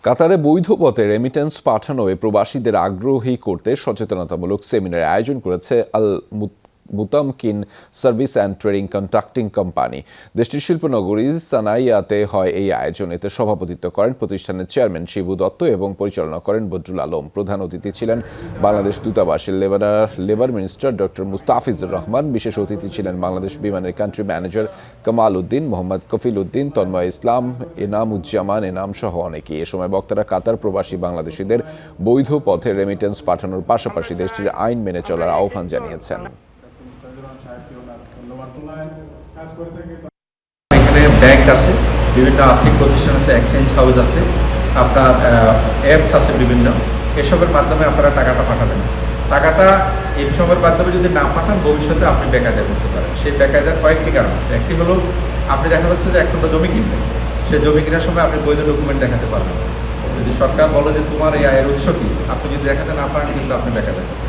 কাতারে বৈধ পথে রেমিটেন্স পাঠানোয় প্রবাসীদের আগ্রহী করতে সচেতনতামূলক সেমিনারের আয়োজন করেছে Al Mutamkin service and trading contracting company. দেশটির শিল্পনগরী সানাইয়াতে হয় এই আয়োজন। এতে সভাপতিত্ব করেন প্রতিষ্ঠানের চেয়ারম্যান শিবু দত্ত এবং পরিচালনা করেন বদরুল আলম। প্রধান অতিথি ছিলেন বাংলাদেশ দূতাবাসের labour minister doctor Mustafizur Rahman. বিশেষ অতিথি ছিলেন বাংলাদেশ বিমানের কান্ট্রি ম্যানেজার কামাল উদ্দিন, মোহাম্মদ কফিল উদ্দিন, তন্ময় ইসলাম, এনামুজ্জামান এনাম সহ অনেকেই। এ সময় বক্তারা কাতার প্রবাসী বাংলাদেশিদের বৈধ পথে রেমিটেন্স পাঠানোর পাশাপাশি দেশটির আইন মেনে চলার আহ্বান জানিয়েছেন। এখানে ব্যাংক আছে, বিভিন্ন আর্থিক প্রতিষ্ঠান আছে, এক্সচেঞ্জ হাউস আছে, আপনার অ্যাপস আছে বিভিন্ন। এসবের মাধ্যমে আপনারা টাকাটা পাঠাবেন। টাকাটা এসবের মাধ্যমে যদি না পাঠান, ভবিষ্যতে আপনি বেকায়দা করতে পারেন। সেই বেকায়দার কয়েকটি কারণ আছে। একটি হলো, আপনি দেখা যাচ্ছে যে একটা জমি কিনবেন, সেই জমি কেনার সময় আপনি বৈধ ডকুমেন্ট দেখাতে পারবেন। যদি সরকার বলে যে তোমার এই আয়ের উৎস কি, আপনি যদি দেখাতে না পারেন, কিন্তু আপনি বেকায়দা করবেন।